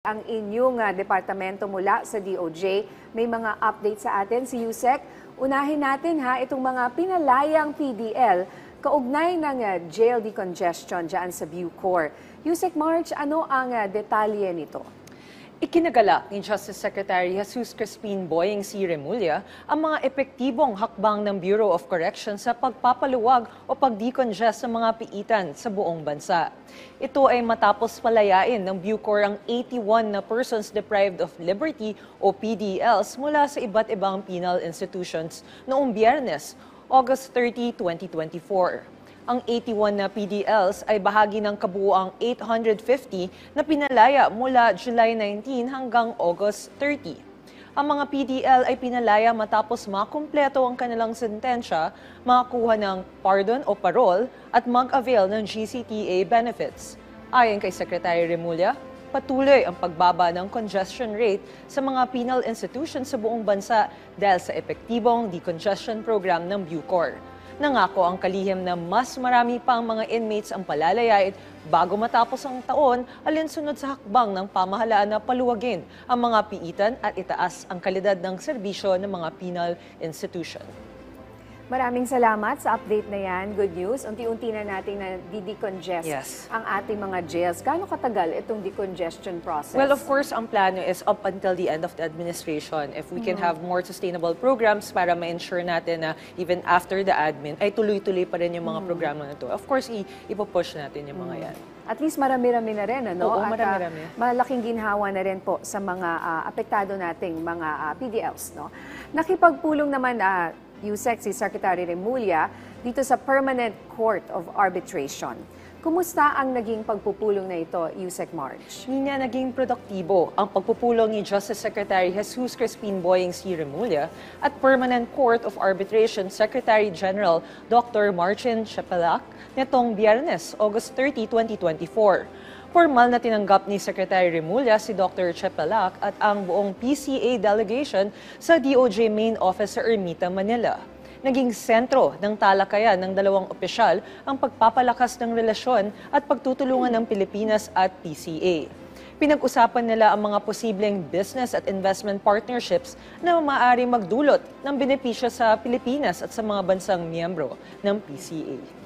Ang inyong departamento mula sa DOJ, may mga update sa atin si Yusek. Unahin natin itong mga pinalayang PDL kaugnay ng jail decongestion dyan sa Bucor. Yusek March, ano ang detalye nito? Ikinagala ni Justice Secretary Jesus Crispin Boyeng C. Remulla ang mga epektibong hakbang ng Bureau of Corrections sa pagpapaluwag o pag-decongest ng mga piitan sa buong bansa. Ito ay matapos palayain ng Bucor ang 81 na persons deprived of liberty o PDLs mula sa iba't ibang penal institutions noong Biyernes, August 30, 2024. Ang 81 na PDLs ay bahagi ng kabuuang 850 na pinalaya mula July 19 hanggang August 30. Ang mga PDL ay pinalaya matapos makumpleto ang kanilang sentensya, makakuha ng pardon o parole at mag-avail ng GCTA benefits. Ayon kay Secretary Remulla, patuloy ang pagbaba ng congestion rate sa mga penal institutions sa buong bansa dahil sa epektibong decongestion program ng Bucor. Nangako ang kalihim na mas marami pang mga inmates ang palalayain bago matapos ang taon alinsunod sa hakbang ng pamahalaan na paluwagin ang mga piitan at itaas ang kalidad ng serbisyo ng mga penal institution. Maraming salamat sa update na yan. Good news. Unti-unti na natin na decongest ang ating mga jails. Gaano katagal itong decongestion process? Well, of course, ang plano is up until the end of the administration. If we can have more sustainable programs para ma-ensure natin na even after the admin, ay tuloy-tuloy pa rin yung mga programa na ito. Of course, ipopush natin yung mga yan. At least marami-rami na rin, ano? Oo, marami-rami. Malaking ginhawa na rin po sa mga apektado nating mga PDLs, no? Nakipagpulong naman Yusek, si Secretary Remulla dito sa Permanent Court of Arbitration. Kumusta ang naging pagpupulong na ito, Yusek March? Hindi naging produktibo ang pagpupulong ni Justice Secretary Jesus Crispin Boyeng C. Remulla at Permanent Court of Arbitration Secretary General Dr. Marcin Chapelac nitong Biyernes, August 30, 2024. Formal na tinanggap ni Secretary Remulla si Dr. Chapelac at ang buong PCA delegation sa DOJ Main Office sa Ermita, Manila. Naging sentro ng talakayan ng dalawang opisyal ang pagpapalakas ng relasyon at pagtutulungan ng Pilipinas at PCA. Pinag-usapan nila ang mga posibleng business at investment partnerships na maaaring magdulot ng benepisyo sa Pilipinas at sa mga bansang miyembro ng PCA.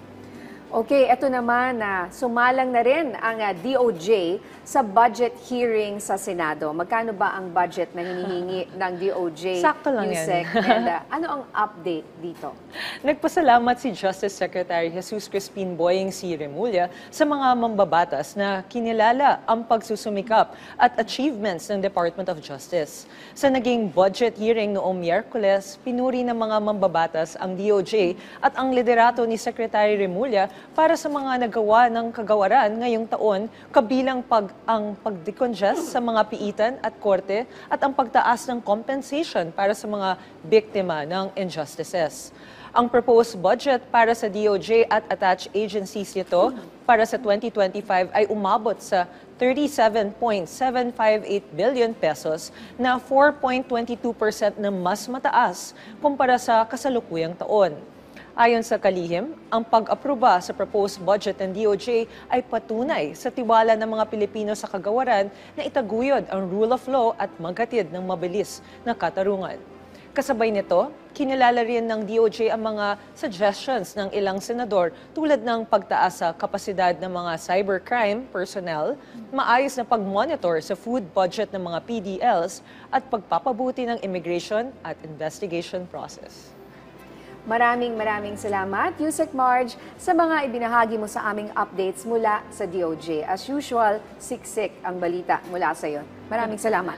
Okay, eto naman sumalang na rin ang DOJ sa budget hearing sa Senado. Magkano ba ang budget na hinihingi ng DOJ? Sakto lang Yusek? yan. And ano ang update dito? Nagpasalamat si Justice Secretary Jesus Crispin Boyeng C. Remulla sa mga mambabatas na kinilala ang pagsusumikap at achievements ng Department of Justice. Sa naging budget hearing noong Miyerkules, pinuri ng mga mambabatas ang DOJ at ang liderato ni Secretary Remulla para sa mga nagawa ng kagawaran ngayong taon, kabilang ang pag-decongest sa mga piitan at korte at ang pagtaas ng compensation para sa mga biktima ng injustices. Ang proposed budget para sa DOJ at attached agencies nito para sa 2025 ay umabot sa 37.758 billion pesos na 4.22% na mas mataas kumpara sa kasalukuyang taon. Ayon sa kalihim, ang pag-aproba sa proposed budget ng DOJ ay patunay sa tiwala ng mga Pilipino sa kagawaran na itaguyod ang rule of law at maghatid ng mabilis na katarungan. Kasabay nito, kinilala rin ng DOJ ang mga suggestions ng ilang senador tulad ng pagtaas sa kapasidad ng mga cybercrime personnel, maayos na pag-monitor sa food budget ng mga PDLs at pagpapabuti ng immigration at investigation process. Maraming salamat, Yusek Marge, sa mga ibinahagi mo sa aming updates mula sa DOJ. As usual, siksik ang balita mula sa iyo. Maraming salamat.